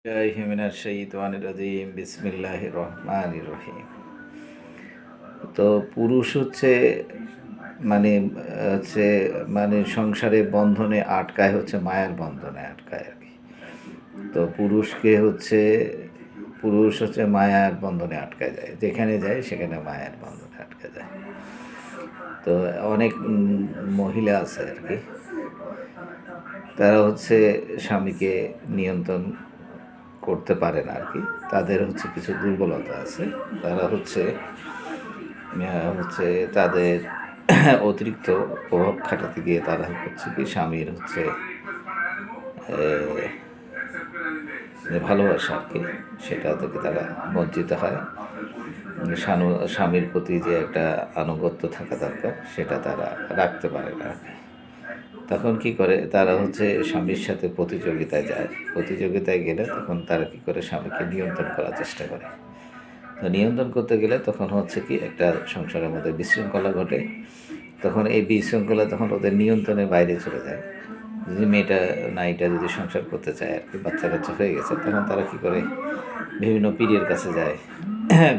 শাইতানির বিসমিল্লাহির রহমানির রহিম। তো পুরুষ হচ্ছে মানে হচ্ছে মানে সংসারে বন্ধনে আটকায়, হচ্ছে মায়ার বন্ধনে আটকায় আর কি। তো পুরুষ হচ্ছে মায়ার বন্ধনে আটকায় যায়, যেখানে যায় সেখানে মায়ার বন্ধনে আটকে যায়। তো অনেক মহিলা আছে আর কি, তারা হচ্ছে স্বামীকে নিয়ন্ত্রণ করতে পারে না আর কি। তাদের হচ্ছে কিছু দুর্বলতা আছে। তারা হচ্ছে হচ্ছে তাদের অতিরিক্ত প্রভাব খাটাতে গিয়ে তারা হচ্ছে কি স্বামীর হচ্ছে যে ভালোবাসা আর কি, সেটা থেকে তারা বঞ্চিত হয়। স্বামীর প্রতি যে একটা আনুগত্য থাকা দরকার সেটা তারা রাখতে পারে না আর কি। তখন কি করে, তারা হচ্ছে স্বামীর সাথে প্রতিযোগিতায় যায়। প্রতিযোগিতায় গেলে তখন তারা কি করে, স্বামীকে নিয়ন্ত্রণ করার চেষ্টা করে। তো নিয়ন্ত্রণ করতে গেলে তখন হচ্ছে কি একটা সংসারের মধ্যে বিশৃঙ্খলা ঘটে। তখন এই বিশৃঙ্খলা তখন ওদের নিয়ন্ত্রণের বাইরে চলে যায়। যদি নারীটা যদি সংসার করতে চায় আর কি, বাচ্চা কাচ্চা হয়ে গেছে, তখন তারা কি করে, বিভিন্ন পীরের কাছে যায়,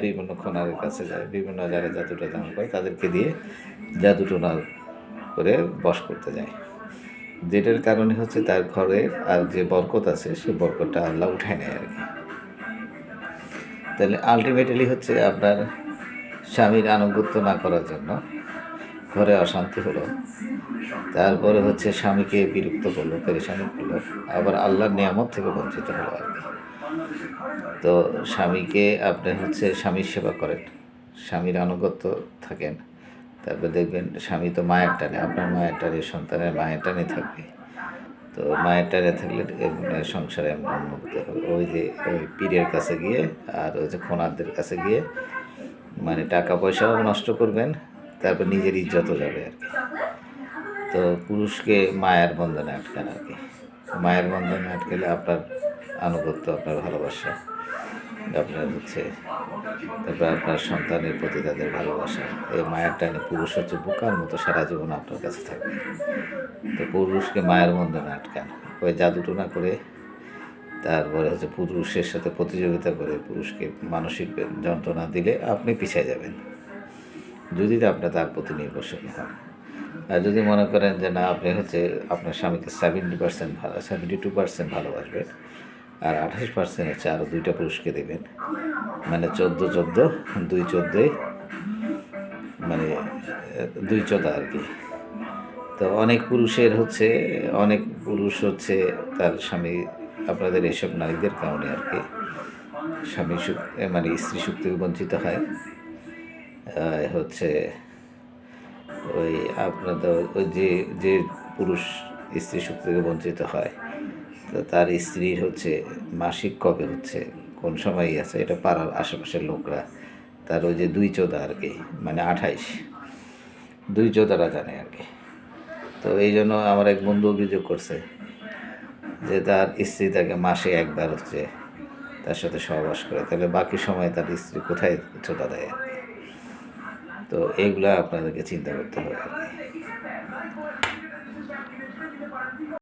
বিভিন্ন খোনারের কাছে যায়, বিভিন্ন যারা জাদুটা দান করে তাদেরকে দিয়ে জাদুটোনা করে বশ করতে যায়। যেটার কারণে হচ্ছে তার ঘরের আর যে বরকত আছে সেই বরকতটা আল্লাহ উঠায় নেয় আর কি। তাহলে আলটিমেটলি হচ্ছে আপনার স্বামীর আনুগত্য না করার জন্য ঘরে অশান্তি হলো, তারপরে হচ্ছে স্বামীকে বিরক্ত করলো, পেরেশানি করলো, আবার আল্লাহর নিয়ামত থেকে বঞ্চিত হলো আর কি। তো স্বামীকে আপনি হচ্ছে স্বামীর সেবা করেন, স্বামীর আনুগত্য থাকেন, তারপর দেখবেন স্বামী তো মায়ের টানে, আপনার মায়ের টানে, সন্তানের মায়ের টানে থাকবে। তো মায়ের টানে থাকলে সংসারে এমন উন্নতি হবে। ওই পীরের কাছে গিয়ে আর ওই যে খোনারদের কাছে গিয়ে মানে টাকা পয়সাও নষ্ট করবেন, তারপর নিজের ইজ্জতও যাবে আর কি। তো পুরুষকে মায়ের বন্ধনে আটকান আর কি। মায়ের বন্ধনে আটকেলে আপনার আনুগত্য, আপনার ভালোবাসা, আপনার হচ্ছে তারপর আপনার সন্তানের প্রতি তাদের ভালোবাসা, এই মায়ের টানে পুরুষ হচ্ছে বোকার মতো সারা জীবন আপনার কাছে থাকবে। তো পুরুষকে মায়ের বন্ধনে আটকান, ওই জাদুটোনা করে, তারপরে হচ্ছে পুরুষের সাথে প্রতিযোগিতা করে পুরুষকে মানসিক যন্ত্রণা দিলে আপনি পিছিয়ে যাবেন, যদি আপনি তার প্রতি নির্ভরশীল হন। আর যদি মনে করেন যে না, আপনি হচ্ছে আপনার স্বামীকে 72% ভালোবাসবেন, আর 28% হচ্ছে আরও 2টা পুরুষকে দেবেন, মানে 14 2 14 মানে 2 14 আর কি। তো অনেক পুরুষ হচ্ছে তার স্বামী, আপনাদের এইসব নারীদের কারণে আর কি স্বামী সুখ মানে স্ত্রী সুখ থেকে বঞ্চিত হয়। হচ্ছে ওই আপনাদের ওই যে পুরুষ স্ত্রী সুখ থেকে বঞ্চিত হয়, তো তার স্ত্রীর হচ্ছে মাসিক কবে হচ্ছে, কোন সময়ই আছে, এটা পাড়ার আশেপাশের লোকরা, তার ওই যে 2 14 আর কি, মানে 28 2 14 জানে আর কি। তো এই জন্য আমার এক বন্ধু অভিযোগ করছে যে তার স্ত্রী তাকে মাসে একবার হচ্ছে তার সাথে সহবাস করে, তাহলে বাকি সময় তার স্ত্রী কোথায় চোদা দেয় আর কি। তো এইগুলা আপনাদেরকে চিন্তা করতে হবে আর কি।